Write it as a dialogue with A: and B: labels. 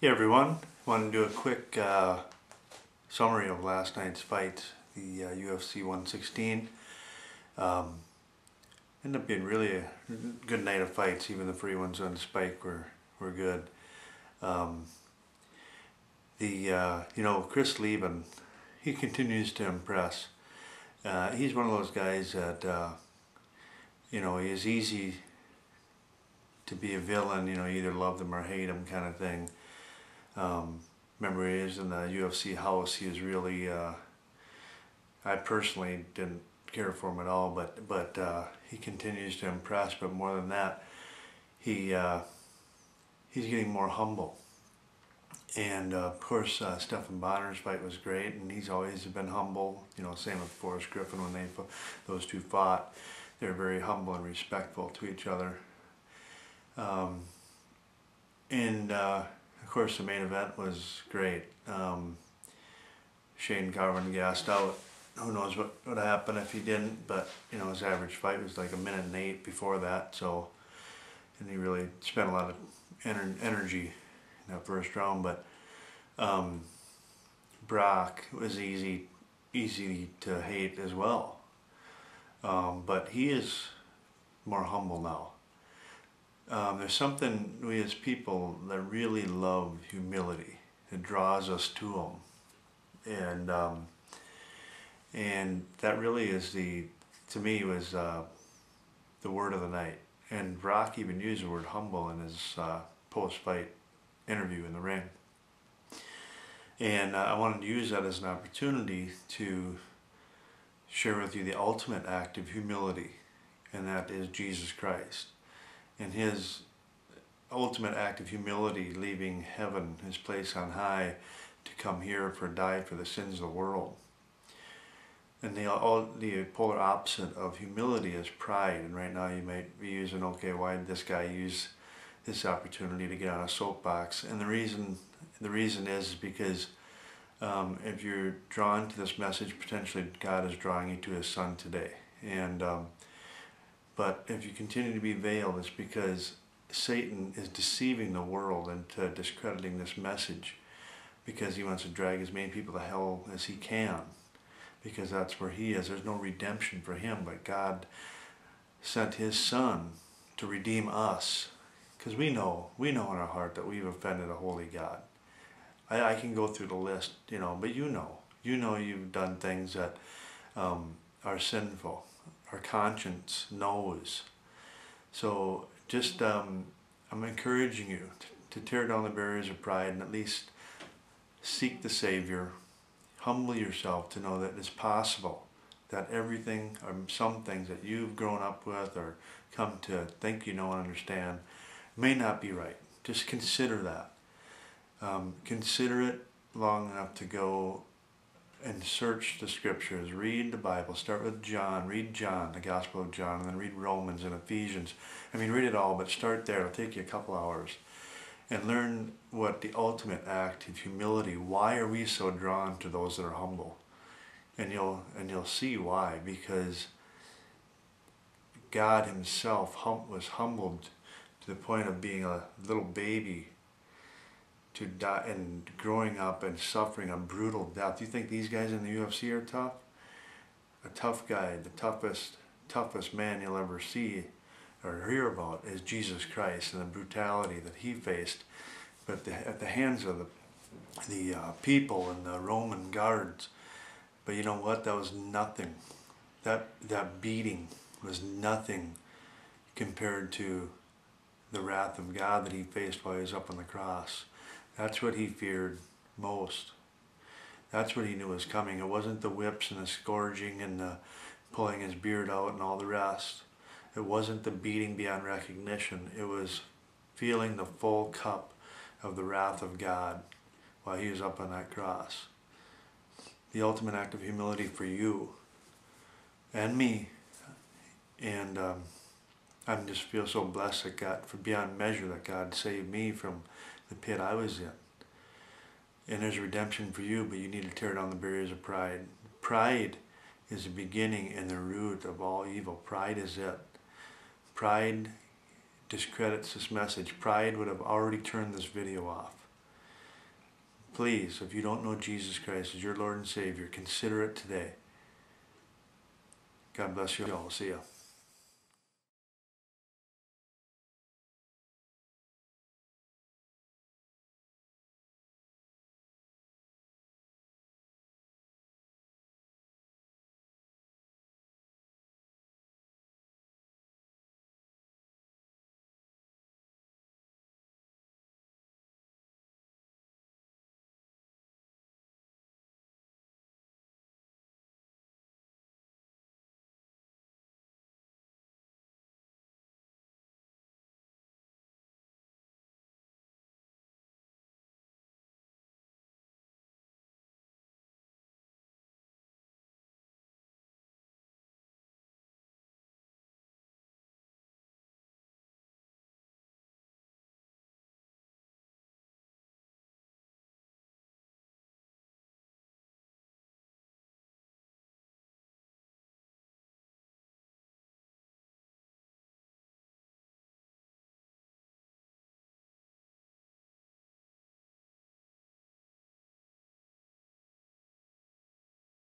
A: Hey everyone, wanted to do a quick summary of last night's fight, the UFC 116. Ended up being really a good night of fights. Even the free ones on Spike were good. Chris Leben, he continues to impress. He's one of those guys that he is easy to be a villain. You either love them or hate them, kind of thing. Remember, he was in the UFC house. He was really, I personally didn't care for him at all, but he continues to impress. But more than that, he's getting more humble. And of course, Stephan Bonner's fight was great, and he's always been humble. Same with Forrest Griffin when those two fought. They were very humble and respectful to each other. Of course, the main event was great. Shane Carwin gassed out. Who knows what would happen if he didn't, but his average fight was like 1:08 before that, and he really spent a lot of energy in that first round. But Brock was easy to hate as well, but he is more humble now. There's something, we as people, that really love humility. It draws us to Him, and that really is to me was the word of the night. And Brock even used the word humble in his post-fight interview in the ring. And I wanted to use that as an opportunity to share with you the ultimate act of humility, and that is Jesus Christ. And His ultimate act of humility, leaving heaven, His place on high, to come here to die for the sins of the world. And the polar opposite of humility is pride. And right now you might be using, okay, why did this guy use this opportunity to get on a soapbox? And the reason is because if you're drawn to this message, potentially God is drawing you to His Son today. But if you continue to be veiled, it's because Satan is deceiving the world into discrediting this message, because he wants to drag as many people to hell as he can, because that's where he is. There's no redemption for him, but God sent His Son to redeem us, because we know in our heart that we've offended a holy God. I can go through the list, but you know you've done things that are sinful. Our conscience knows. So just I'm encouraging you to tear down the barriers of pride and at least seek the Savior. Humble yourself to know that it's possible that everything, or some things that you've grown up with or come to think you know and understand, may not be right. Just consider that. Consider it long enough to go and search the scriptures, read the Bible. Start with John, read John, the Gospel of John, and then read Romans and Ephesians. Read it all, but start there. It'll take you a couple hours. And learn what the ultimate act of humility, why are we so drawn to those that are humble? And you'll see why, because God Himself was humbled to the point of being a little baby, to die and growing up and suffering a brutal death. Do you think these guys in the UFC are tough? A tough guy, the toughest man you'll ever see or hear about is Jesus Christ, and the brutality that He faced, but at the hands of the people and the Roman guards. But you know what? That was nothing. That beating was nothing compared to the wrath of God that He faced while He was up on the cross. That's what He feared most. That's what He knew was coming. It wasn't the whips and the scourging and the pulling His beard out and all the rest. It wasn't the beating beyond recognition. It was feeling the full cup of the wrath of God while He was up on that cross. The ultimate act of humility for you and me. And I just feel so blessed that God, for beyond measure, that God saved me from the pit I was in. And there's redemption for you, but you need to tear down the barriers of pride. Pride is the beginning and the root of all evil. Pride is it. Pride discredits this message. Pride would have already turned this video off. Please, if you don't know Jesus Christ as your Lord and Savior, consider it today. God bless you all. See ya.